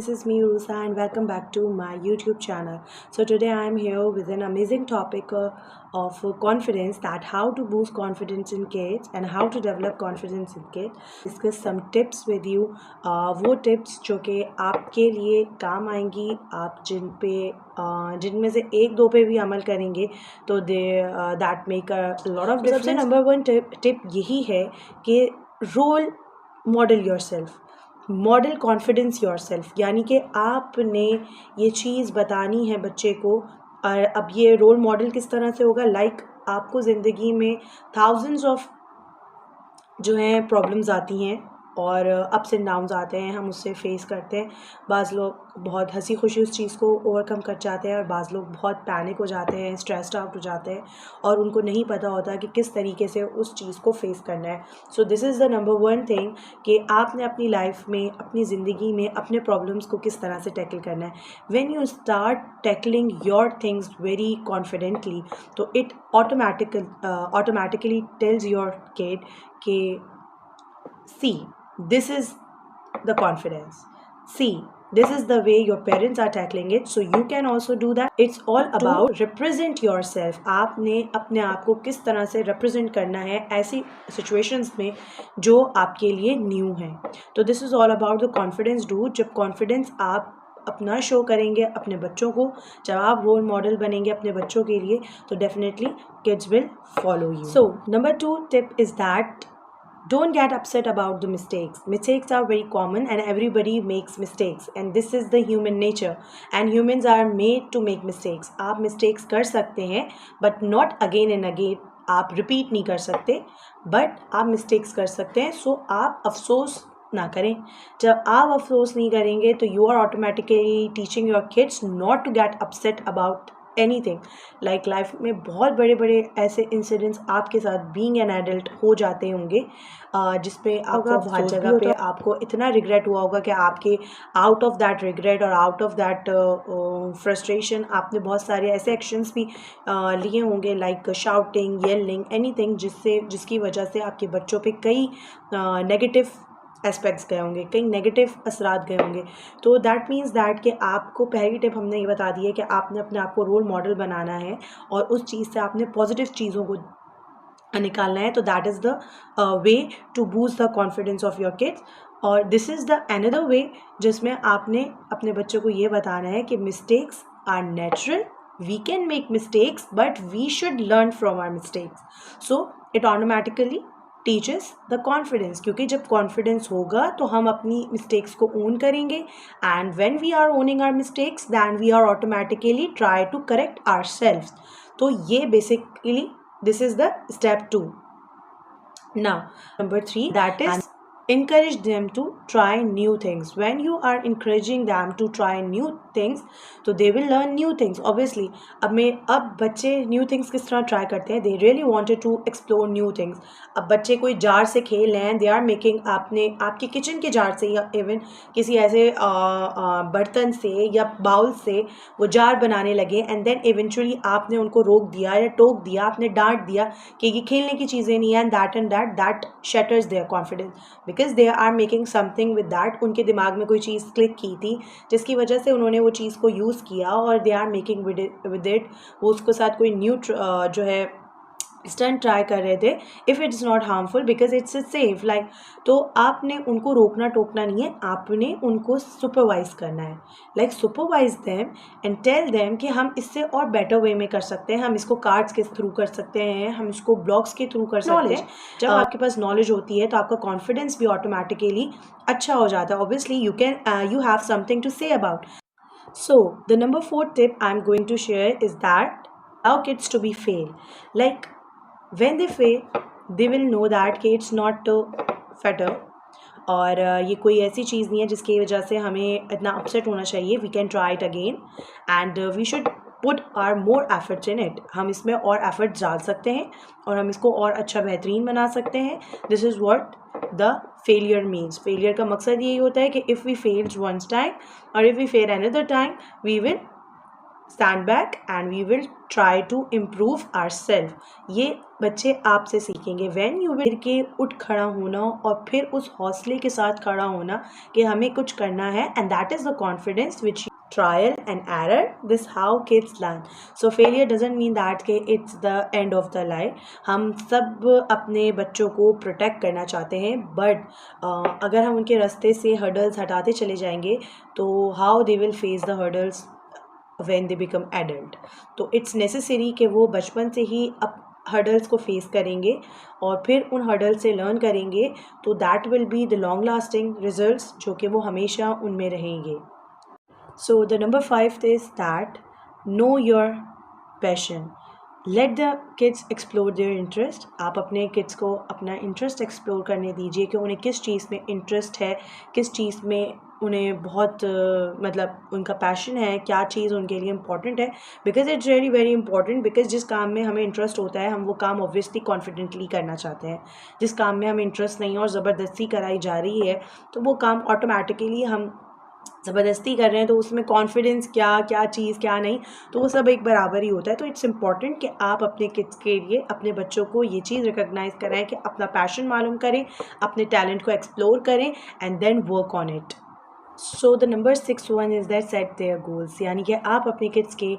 this is me Rusa and welcome back to my YouTube channel. So today I am here with an amazing topic of confidence, that how to boost confidence in kids and how to develop confidence in kids. Discuss some tips with you, वो tips जो कि आपके लिए काम आएंगी, आप जिनमें से एक दो पे भी अमल करेंगे तो that make a lot of difference. सबसे नंबर वन टिप यही है कि role model yourself, model confidence yourself, यानी कि आपने ये चीज़ बतानी है बच्चे को। और अब ये रोल मॉडल किस तरह से होगा, आपको ज़िंदगी में थाउजेंड्स ऑफ जो हैं प्रॉब्लम्स आती हैं और अप्स एंड डाउन्स आते हैं, हम उससे फेस करते हैं। बाज़ लोग बहुत हंसी खुशी उस चीज़ को ओवरकम कर जाते हैं और बाज़ लोग बहुत पैनिक हो जाते हैं, स्ट्रेस्ड आउट हो जाते हैं और उनको नहीं पता होता कि किस तरीके से उस चीज़ को फेस करना है। So this is the number one thing कि आपने अपनी लाइफ में, अपनी ज़िंदगी में अपने प्रॉब्लम्स को किस तरह से टैकल करना है। When you start tackling your things very confidently, तो it automatically tells your kid कि see, this is the confidence. See, this is the way your parents are tackling it, so you can also do that. It's all about represent yourself. आपने अपने आप को किस तरह से represent करना है ऐसी situations में जो आपके लिए new हैं। तो this is all about the confidence dude। जब confidence आप अपना शो करेंगे अपने बच्चों को, जब आप रोल मॉडल बनेंगे अपने बच्चों के लिए, तो definitely kids will follow you. So number two tip is that don't get upset about the mistakes. Mistakes are very common and everybody makes mistakes, and this is the human nature and humans are made to make mistakes. आप mistakes कर सकते हैं but not again and again, आप repeat नहीं कर सकते, but आप mistakes कर सकते हैं। so आप अफसोस ना करें। जब आप अफसोस नहीं करेंगे तो you are automatically teaching your kids not to get upset about anything. Like life में बहुत बड़े बड़े ऐसे इंसिडेंट्स आपके साथ बीइंग एन एडल्ट हो जाते होंगे जिसमें आपको बहुत जगह पे आपको इतना रिग्रेट हुआ होगा कि आपके आउट ऑफ दैट रिग्रेट और आउट ऑफ दैट फ्रस्ट्रेशन आपने बहुत सारे ऐसे एक्शंस भी लिए होंगे, लाइक शाउटिंग, येलिंग, एनीथिंग, जिसकी वजह से आपके बच्चों पे कई नेगेटिव एस्पेक्ट्स गए होंगे, कई नेगेटिव असरात गए होंगे। तो दैट मीन्स दैट कि आपको पहली टिप हमने ये बता दी है कि आपने अपने आप को रोल मॉडल बनाना है और उस चीज़ से आपने पॉजिटिव चीज़ों को निकालना है। तो that is the way to boost the confidence of your kids. और this is the another way जिसमें आपने अपने बच्चों को ये बताना है कि mistakes are natural, we can make mistakes but we should learn from our mistakes. So it automatically teaches the confidence, क्योंकि जब कॉन्फिडेंस होगा तो हम अपनी मिस्टेक्स को ओन करेंगे and when we are owning our mistakes then we are automatically try to correct ourselves. तो ये basically this is the step two. Now number three, that is encourage them to try new things. When you are encouraging them to try new things, तो they will learn new things. Obviously अब बच्चे new things किस तरह try करते हैं, they really wanted to explore new things. अब बच्चे कोई जार से खेल रहे हैं, they are making आपके किचन के जार से या इवन किसी ऐसे बर्तन से या बाउल से वो जार बनाने लगे एंड देन इवेंचुअली आपने उनको रोक दिया या टोक दिया, आपने डांट दिया कि ये खेलने की चीज़ें नहीं हैं, and that shatters their confidence because they are making something with that। उनके दिमाग में कोई चीज़ क्लिक की थी जिसकी वजह से उन्होंने वो चीज़ को यूज़ किया और they are making with it, वो उसके साथ कोई न्यू जो है स्टंट ट्राई कर रहे थे। If it's not harmful because it's safe, like तो आपने उनको रोकना टोकना नहीं है, आपने उनको सुपरवाइज करना है। Like supervise them and tell them कि हम इससे और बेटर वे में कर सकते हैं, हम इसको कार्ड्स के थ्रू कर सकते हैं, हम इसको ब्लॉग्स के थ्रू कर सकते हैं। जब आपके पास नॉलेज होती है तो आपका कॉन्फिडेंस भी ऑटोमेटिकली अच्छा हो जाता है। Obviously you have something to say about. So the number 4 tip I am going to share is that allow kids to be fail. Like when they fail they will know that कि it's not fatal और ये कोई ऐसी चीज़ नहीं है जिसकी वजह से हमें इतना अपसेट होना चाहिए। We can try it again and we should put our more efforts in it. हम इसमें और एफर्ट्स डाल सकते हैं और हम इसको और अच्छा बेहतरीन बना सकते हैं। This is what the failure means. Failure का मकसद यही होता है कि if we failed once time और if we fail another time we will stand back and we will try to improve our self. ये बच्चे आपसे सीखेंगे। व्हेन यू विल के उठ खड़ा होना और फिर उस हौसले के साथ खड़ा होना कि हमें कुछ करना है, and that is the confidence which trial and error. This how kids learn. So failure doesn't mean that कि it's the end of the life. हम सब अपने बच्चों को प्रोटेक्ट करना चाहते हैं, बट अगर हम उनके रास्ते से हर्डल्स हटाते चले जाएंगे तो how they will face the hurdles when they become adult. तो इट्स नेसेसरी कि वो बचपन से ही अब हर्डल्स को फेस करेंगे और फिर उन हर्डल्स से लर्न करेंगे, तो that will be the long lasting results जो कि वो हमेशा उनमें रहेंगे। So the number 5 is that know your passion. Let the kids explore their interest. आप अपने किड्स को अपना इंटरेस्ट एक्सप्लोर करने दीजिए कि उन्हें किस चीज़ में इंटरेस्ट है, किस चीज़ में उन्हें बहुत मतलब उनका पैशन है, क्या चीज़ उनके लिए इम्पॉर्टेंट है। Because it's really very important, because जिस काम में हमें इंटरेस्ट होता है हम वो काम ऑब्वियसली कॉन्फिडेंटली करना चाहते हैं। जिस काम में हमें इंटरेस्ट नहीं है और ज़बरदस्ती कराई जा रही है तो वो काम ऑटोमेटिकली हम ज़बरदस्ती कर रहे हैं, तो उसमें कॉन्फिडेंस क्या चीज़ क्या नहीं, तो वो सब एक बराबर ही होता है। तो इट्स इम्पॉर्टेंट कि आप अपने किड्स के लिए अपने बच्चों को ये चीज़ रिकॉग्नाइज़ कराएं कि अपना पैशन मालूम करें, अपने टैलेंट को एक्सप्लोर करें and then work on it. So the number 6 one is that set their goals. यानी कि आप अपने किड्स के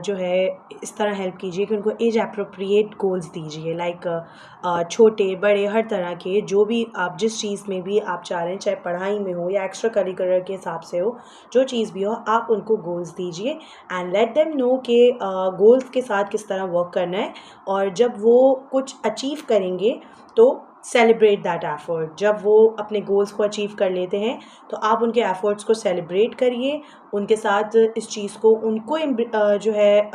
जो है इस तरह हेल्प कीजिए कि उनको एज अप्रोप्रिएट गोल्स दीजिए, लाइक छोटे बड़े हर तरह के, जो भी आप जिस चीज़ में भी आप चाह रहे हैं, चाहे पढ़ाई में हो या एक्स्ट्रा करिकुलर के हिसाब से हो, जो चीज़ भी हो आप उनको गोल्स दीजिए एंड लेट देम नो कि गोल्स के साथ किस तरह वर्क करना है। और जब वो कुछ अचीव करेंगे तो सेलिब्रेट दैट एफर्ट। जब वो अपने गोल्स को अचीव कर लेते हैं तो आप उनके एफर्ट्स को सेलिब्रेट करिए, उनके साथ इस चीज़ को उनको जो है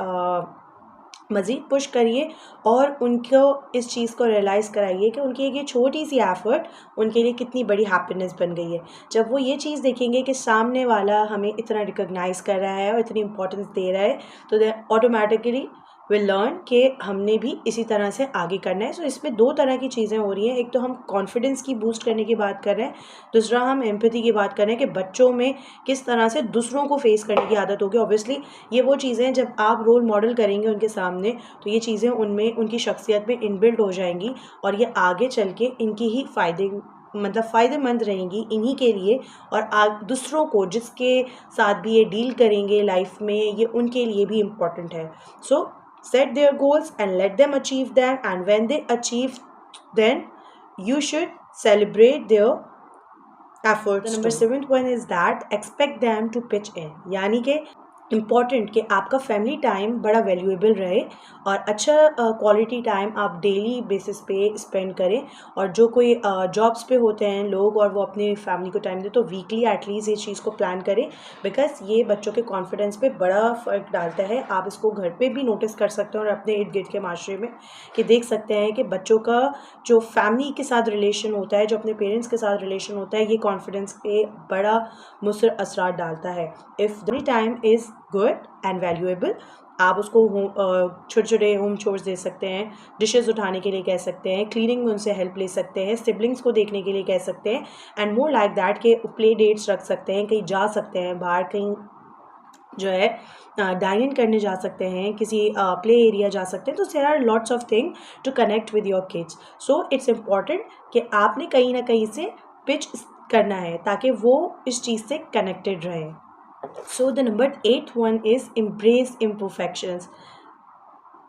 मज़ीद पुश करिए और उनको इस चीज़ को रियलाइज़ कराइए कि उनकी एक ये छोटी सी एफ़र्ट उनके लिए कितनी बड़ी हैप्पीनेस बन गई है। जब वो ये चीज़ देखेंगे कि सामने वाला हमें इतना रिकॉग्नाइज़ कर रहा है और इतनी इंपॉर्टेंस दे रहा है, तो दे ऑटोमेटिकली विल लर्न कि हमने भी इसी तरह से आगे करना है। सो इसमें दो तरह की चीज़ें हो रही हैं, एक तो हम कॉन्फिडेंस की बूस्ट करने की बात कर रहे हैं, दूसरा हम एम्पैथी की बात कर रहे हैं कि बच्चों में किस तरह से दूसरों को फेस करने की आदत होगी। ऑब्वियसली ये वो चीज़ें जब आप रोल मॉडल करेंगे उनके सामने तो ये चीज़ें उनमें उनकी शख्सियत में इनबिल्ट हो जाएंगी और ये आगे चल के इनकी ही फ़ायदेमंद रहेंगी इन्हीं के लिए, और दूसरों को जिसके साथ भी ये डील करेंगे लाइफ में ये उनके लिए भी इम्पॉर्टेंट है। सो set their goals and let them achieve them, and when they achieve then you should celebrate their efforts. The number 7th one is that expect them to pitch in. यानी कि important कि आपका family time बड़ा valuable रहे और अच्छा quality time आप daily basis पे स्पेंड करें। और जो कोई जॉब्स पे होते हैं लोग और वो अपनी फैमिली को टाइम दे तो वीकली एटलीस्ट ये चीज़ को प्लान करें, बिकॉज ये बच्चों के कॉन्फिडेंस पे बड़ा फ़र्क डालता है। आप इसको घर पे भी नोटिस कर सकते हैं और अपने इर्द गिर्द के माशरे में कि देख सकते हैं कि बच्चों का जो फैमिली के साथ रिलेशन होता है, जो अपने पेरेंट्स के साथ रिलेशन होता है, ये कॉन्फिडेंस पे बड़ा मुसर असरार डालता है। If the time is good and valuable, आप उसको छोटे छोटे होम चोर्स दे सकते हैं, डिशेस उठाने के लिए कह सकते हैं, क्लीनिंग में उनसे हेल्प ले सकते हैं, सिबलिंग्स को देखने के लिए कह सकते हैं, एंड मोर लाइक दैट के प्ले डेट्स रख सकते हैं, कहीं जा सकते हैं बाहर, कहीं जो है डाइन इन करने जा सकते हैं, किसी प्ले एरिया जा सकते हैं। तो there are lots of thing to connect with your kids. So it's important कि आपने कहीं ना कहीं से पिच करना है ताकि वो इस चीज़ से कनेक्टेड रहे। So the number 8 one is embrace imperfections.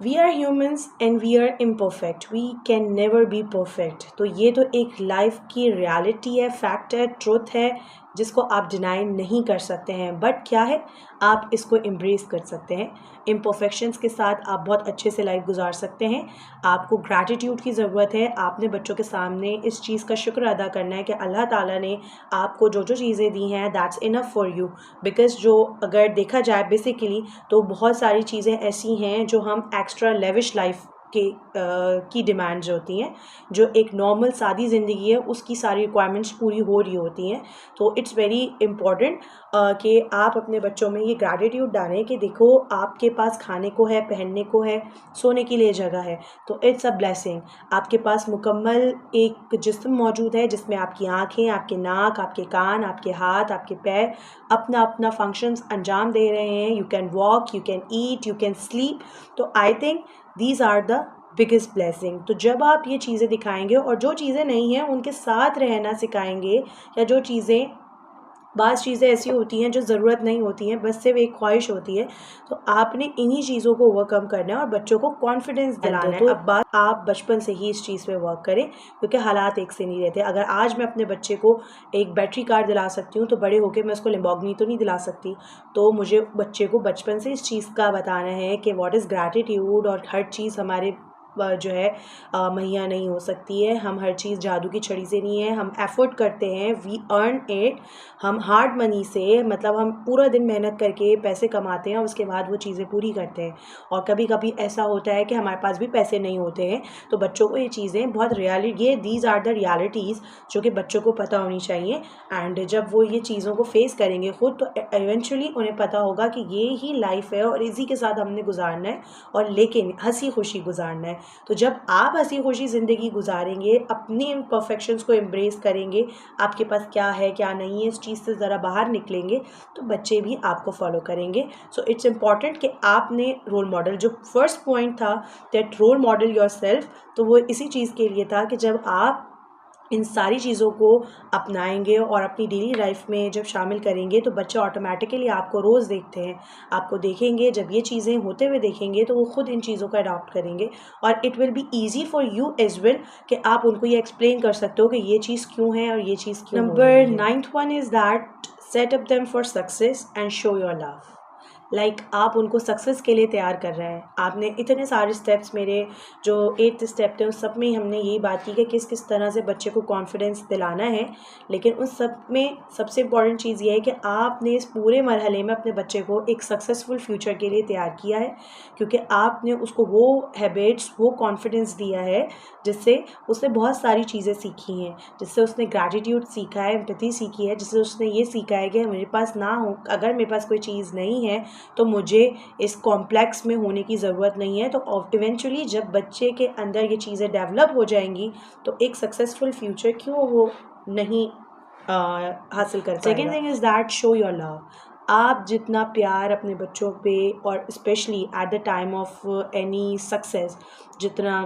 We are humans and we are imperfect. We can never be perfect. तो ये तो एक लाइफ की रियलिटी है, फैक्ट है, ट्रुथ है, जिसको आप डिनाई नहीं कर सकते हैं। बट क्या है, आप इसको एम्ब्रेस कर सकते हैं। इम्परफेक्शंस के साथ आप बहुत अच्छे से लाइफ गुजार सकते हैं। आपको ग्रैटिट्यूड की ज़रूरत है। आपने बच्चों के सामने इस चीज़ का शुक्र अदा करना है कि अल्लाह ताला ने आपको जो जो चीज़ें दी हैं that's enough for you. Because जो अगर देखा जाए बेसिकली तो बहुत सारी चीज़ें ऐसी हैं जो हम एक्स्ट्रा लेविश लाइफ की डिमांड्स होती हैं, जो एक नॉर्मल सादी ज़िंदगी है उसकी सारी रिक्वायरमेंट्स पूरी हो रही होती हैं। तो इट्स वेरी इम्पॉर्टेंट कि आप अपने बच्चों में ये ग्रैटिट्यूड डालें कि देखो आपके पास खाने को है, पहनने को है, सोने के लिए जगह है, तो इट्स अ ब्लेसिंग। आपके पास मुकम्मल एक जिस्म मौजूद है जिसमें आपकी आँखें, आपके नाक, आपके कान, आपके हाथ, आपके पैर अपना अपना फंक्शंस अंजाम दे रहे हैं। You can walk, you can eat, you can sleep. तो I think these are the biggest blessing. तो जब आप ये चीज़ें दिखाएंगे और जो चीज़ें नहीं हैं उनके साथ रहना सिखाएंगे, या जो चीज़ें बाज़ चीज़ें ऐसी होती हैं जो ज़रूरत नहीं होती हैं, बस सिर्फ एक ख्वाहिश होती है, तो आपने इन्हीं चीज़ों को ओवरकम करना है और बच्चों को कॉन्फिडेंस दिलाना है। तो अब बात आप बचपन से ही इस चीज़ पे वर्क करें, क्योंकि हालात एक से नहीं रहते। अगर आज मैं अपने बच्चे को एक बैटरी कार दिला सकती हूँ, तो बड़े होकर मैं उसको लैम्बोर्गिनी तो नहीं दिला सकती। तो मुझे बच्चे को बचपन से इस चीज़ का बताना है कि व्हाट इज़ ग्रैटिट्यूड, और हर चीज़ हमारे जो है मुहैया नहीं हो सकती है। हम हर चीज़ जादू की छड़ी से नहीं है, हम एफर्ट करते हैं, वी अर्न इट। हम हार्ड मनी से, मतलब हम पूरा दिन मेहनत करके पैसे कमाते हैं और उसके बाद वो चीज़ें पूरी करते हैं। और कभी कभी ऐसा होता है कि हमारे पास भी पैसे नहीं होते हैं, तो बच्चों को ये चीज़ें बहुत ये दीज आर द रियलिटीज़ जो कि बच्चों को पता होनी चाहिए। एंड जब वो ये चीज़ों को फेस करेंगे खुद, तो इवेंचुअली उन्हें पता होगा कि ये ही लाइफ है और इसी के साथ हमने गुजारना है, और लेकिन हंसी खुशी गुजारना है। तो जब आप हंसी खुशी ज़िंदगी गुजारेंगे, अपने इम्परफेक्शंस को एम्ब्रेस करेंगे, आपके पास क्या है क्या नहीं है इस चीज़ से ज़रा बाहर निकलेंगे, तो बच्चे भी आपको फॉलो करेंगे। सो इट्स इम्पॉर्टेंट कि आपने रोल मॉडल, जो फर्स्ट पॉइंट था that role model yourself, तो वो इसी चीज़ के लिए था कि जब आप इन सारी चीज़ों को अपनाएंगे और अपनी डेली लाइफ में जब शामिल करेंगे, तो बच्चे ऑटोमेटिकली आपको रोज़ देखते हैं, आपको देखेंगे, जब ये चीज़ें होते हुए देखेंगे तो वो खुद इन चीज़ों का अडॉप्ट करेंगे। और it will be easy for you as well कि आप उनको ये एक्सप्लेन कर सकते हो कि ये चीज़ क्यों है और ये चीज़ क्यों हो रही है। Number 9th one is that set up them for success and show your love. आप उनको सक्सेस के लिए तैयार कर रहे हैं। आपने इतने सारे स्टेप्स, मेरे जो 8th स्टेप थे उस सब में हमने यही बात की कि किस किस तरह से बच्चे को कॉन्फिडेंस दिलाना है। लेकिन उस सब में सबसे इम्पॉर्टेंट चीज़ ये है कि आपने इस पूरे मरहले में अपने बच्चे को एक सक्सेसफुल फ्यूचर के लिए तैयार किया है, क्योंकि आपने उसको वो हैबिट्स, वो कॉन्फिडेंस दिया है जिससे उसने बहुत सारी चीज़ें सीखी हैं, जिससे उसने ग्रैटिट्यूड सीखा है, एम्पैथी सीखी है, जिससे उसने ये सीखा है कि मेरे पास ना हो, अगर मेरे पास कोई चीज़ नहीं है तो मुझे इस कॉम्प्लेक्स में होने की ज़रूरत नहीं है। तो इवेंचुअली जब बच्चे के अंदर ये चीज़ें डेवलप हो जाएंगी, तो एक सक्सेसफुल फ्यूचर क्यों वो नहीं हासिल कर पाएगा। Second thing is that show your love. आप जितना प्यार अपने बच्चों पे, और specially at the time of any success, जितना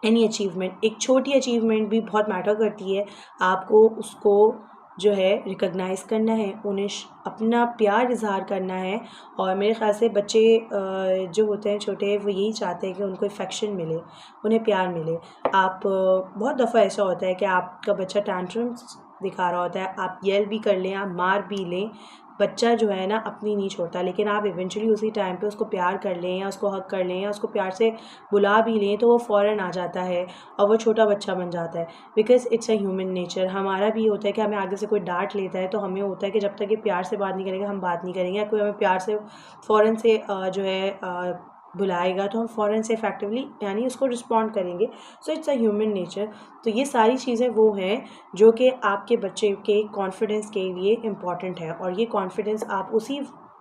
एनी अचीवमेंट, एक छोटी अचीवमेंट भी बहुत मैटर करती है, आपको उसको जो है रिकग्नाइज़ करना है, उन्हें अपना प्यार इज़हार करना है। और मेरे ख़्याल से बच्चे जो होते हैं छोटे, वो यही चाहते हैं कि उनको अफेक्शन मिले, उन्हें प्यार मिले। आप बहुत दफ़ा ऐसा होता है कि आपका बच्चा टैंट्रम्स दिखा रहा होता है, आप येल भी कर लें, आप मार भी लें, बच्चा जो है ना अपनी नहीं छोड़ता, लेकिन आप इवेंचुअली उसी टाइम पे उसको प्यार कर लें, या उसको हग कर लें, या उसको प्यार से बुला भी लें, तो वो फ़ौरन आ जाता है और वो छोटा बच्चा बन जाता है। Because it's a human nature. हमारा भी होता है कि हमें आगे से कोई डांट लेता है, तो हमें होता है कि जब तक ये प्यार से बात नहीं करेगा हम बात नहीं करेंगे, या कोई हमें प्यार से फ़ौरन से जो है बुलाएगा, तो हम फ़ौरन से इफ़ेक्टिवली यानी उसको रिस्पॉन्ड करेंगे। So it's a human nature. तो ये सारी चीज़ें वो हैं जो कि आपके बच्चे के कॉन्फिडेंस के लिए इम्पॉर्टेंट है, और ये कॉन्फिडेंस आप उसी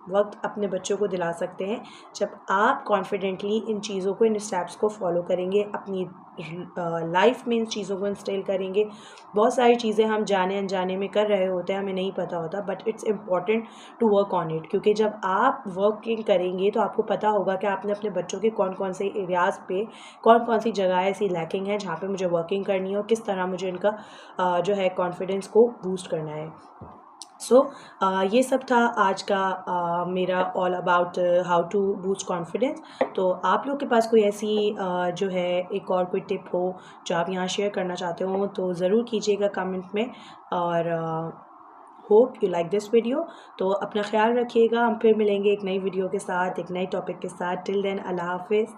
वक्त अपने बच्चों को दिला सकते हैं जब आप कॉन्फिडेंटली इन चीज़ों को, इन स्टेप्स को फॉलो करेंगे, अपनी लाइफ में इन चीज़ों को इंस्टॉल करेंगे। बहुत सारी चीज़ें हम जाने अनजाने में कर रहे होते हैं, हमें नहीं पता होता, but it's important to work on it, क्योंकि जब आप वर्किंग करेंगे तो आपको पता होगा कि आपने अपने बच्चों के कौन कौन से एरियाज़ पे, कौन कौन सी जगह ऐसी लैकिंग है जहाँ पे मुझे वर्किंग करनी है, और किस तरह मुझे इनका जो है कॉन्फिडेंस को बूस्ट करना है। सो ये सब था आज का मेरा all about how to boost confidence. तो आप लोग के पास कोई ऐसी जो है एक और कोई टिप हो जो आप यहाँ शेयर करना चाहते हो, तो ज़रूर कीजिएगा कमेंट में। और hope you like this video. तो अपना ख्याल रखिएगा, हम फिर मिलेंगे एक नई वीडियो के साथ, एक नए टॉपिक के साथ। टिल देन, अल्लाह हाफिज़।